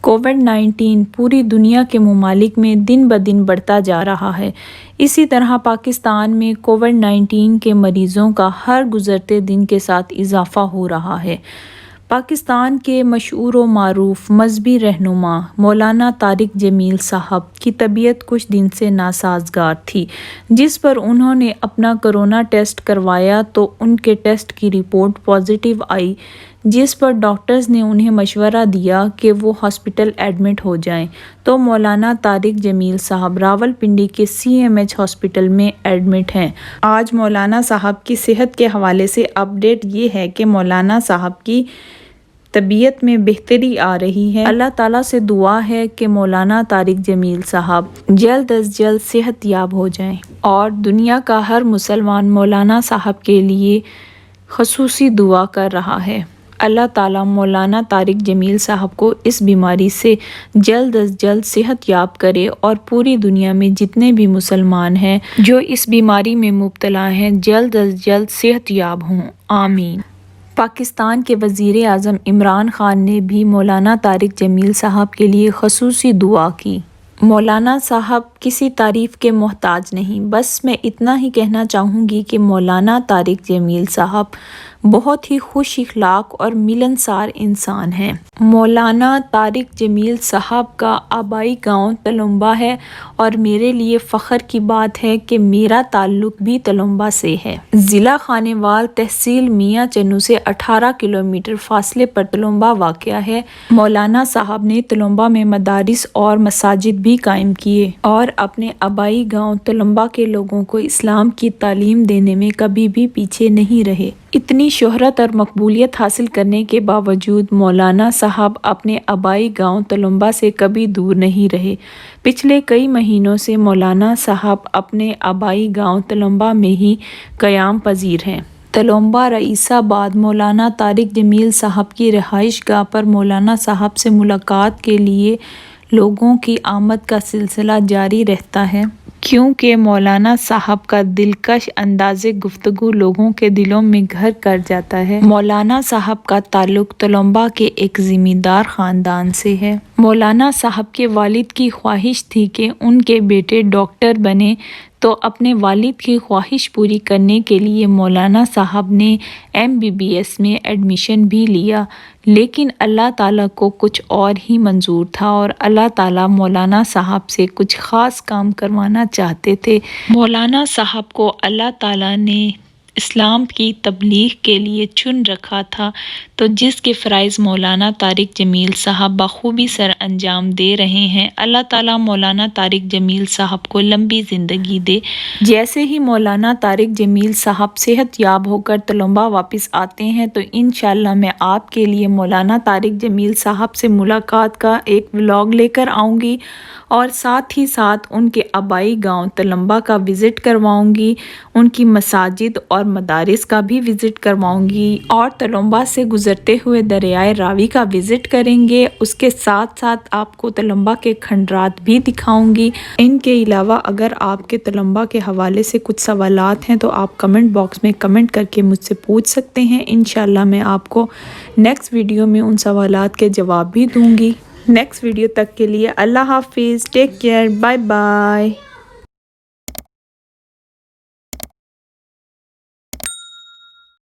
COVID-19 پوری دنیا کے ممالک میں دن بدن بڑھتا جا رہا ہے۔ اسی طرح پاکستان میں کووڈ-19 کے مریضوں کا ہر گزرتے دن کے ساتھ اضافہ ہو رہا ہے۔ پاکستان کے مشہور و معروف مذہبی رہنما مولانا طارق جمیل صاحب کی طبیعت کچھ دن سے ناسازگار تھی، جس پر انہوں نے اپنا کورونا ٹیسٹ کروایا تو ان کے ٹیسٹ کی رپورٹ پازیٹیو آئی، جس پر ڈاکٹرز نے انہیں مشورہ دیا کہ وہ ہاسپٹل ایڈمٹ ہو جائیں تو مولانا طارق جمیل صاحب راولپنڈی کے CMH ہاسپٹل میں ایڈمٹ ہیں۔ آج مولانا صاحب کی صحت کے حوالے سے اپڈیٹ یہ ہے کہ مولانا صاحب کی طبیعت میں بہتری آ رہی ہے۔ اللہ تعالیٰ سے دعا ہے کہ مولانا طارق جمیل صاحب جلد از جلد صحت یاب ہو جائیں، اور دنیا کا ہر مسلمان مولانا صاحب کے لیے خصوصی دعا کر رہا ہے۔ اللہ تعالیٰ مولانا طارق جمیل صاحب کو اس بیماری سے جلد از جلد صحت یاب کرے، اور پوری دنیا میں جتنے بھی مسلمان ہیں جو اس بیماری میں مبتلا ہیں جلد از جلد صحت یاب ہوں، آمین۔ پاکستان کے وزیر اعظم عمران خان نے بھی مولانا طارق جمیل صاحب کے لیے خصوصی دعا کی۔ مولانا صاحب کسی تعریف کے محتاج نہیں، بس میں اتنا ہی کہنا چاہوں گی کہ مولانا طارق جمیل صاحب بہت ہی خوش اخلاق اور ملنسار انسان ہیں۔ مولانا طارق جمیل صاحب کا آبائی گاؤں تلمبہ ہے، اور میرے لیے فخر کی بات ہے کہ میرا تعلق بھی تلمبہ سے ہے۔ ضلع خانیوال، تحصیل میاں چنو سے 18 کلومیٹر فاصلے پر تلمبہ واقع ہے۔ مولانا صاحب نے تلمبہ میں مدارس اور مساجد بھی قائم کیے، اور اپنے آبائی گاؤں تلمبہ کے لوگوں کو اسلام کی تعلیم دینے میں کبھی بھی پیچھے نہیں رہے۔ اتنی شہرت اور مقبولیت حاصل کرنے کے باوجود مولانا صاحب اپنے آبائی گاؤں تلمبہ سے کبھی دور نہیں رہے۔ پچھلے کئی مہینوں سے مولانا صاحب اپنے آبائی گاؤں تلمبہ میں ہی قیام پذیر ہیں۔ تلمبہ رئیس آباد مولانا طارق جمیل صاحب کی رہائش گاہ پر مولانا صاحب سے ملاقات کے لیے لوگوں کی آمد کا سلسلہ جاری رہتا ہے، کیونکہ مولانا صاحب کا دلکش انداز گفتگو لوگوں کے دلوں میں گھر کر جاتا ہے۔ مولانا صاحب کا تعلق تلمبہ کے ایک زمیندار خاندان سے ہے۔ مولانا صاحب کے والد کی خواہش تھی کہ ان کے بیٹے ڈاکٹر بنیں، تو اپنے والد کی خواہش پوری کرنے کے لیے مولانا صاحب نے MBBS میں ایڈمیشن بھی لیا، لیکن اللہ تعالیٰ کو کچھ اور ہی منظور تھا، اور اللہ تعالیٰ مولانا صاحب سے کچھ خاص کام کروانا چاہتے تھے۔ مولانا صاحب کو اللہ تعالیٰ نے اسلام کی تبلیغ کے لیے چن رکھا تھا، تو جس کے فرائض مولانا طارق جمیل صاحب بخوبی سر انجام دے رہے ہیں۔ اللہ تعالیٰ مولانا طارق جمیل صاحب کو لمبی زندگی دے۔ جیسے ہی مولانا طارق جمیل صاحب صحت یاب ہو کر تلمبہ واپس آتے ہیں تو انشاءاللہ میں آپ کے لیے مولانا طارق جمیل صاحب سے ملاقات کا ایک ولاگ لے کر آؤں گی، اور ساتھ ہی ساتھ ان کے آبائی گاؤں تلمبہ کا وزٹ کرواؤں گی، ان کی مساجد اور مدارس کا بھی وزٹ کرواؤں گی، اور تلمبہ سے گزرتے ہوئے دریائے راوی کا وزٹ کریں گے۔ اس کے ساتھ ساتھ آپ کو تلمبہ کے کھنڈرات بھی دکھاؤں گی۔ ان کے علاوہ اگر آپ کے تلمبہ کے حوالے سے کچھ سوالات ہیں تو آپ کمنٹ باکس میں کمنٹ کر کے مجھ سے پوچھ سکتے ہیں۔ انشاءاللہ میں آپ کو نیکسٹ ویڈیو میں ان سوالات کے جواب بھی دوں گی۔ نیکسٹ ویڈیو تک کے لیے اللہ حافظ، ٹیک کیئر، بائے بائے۔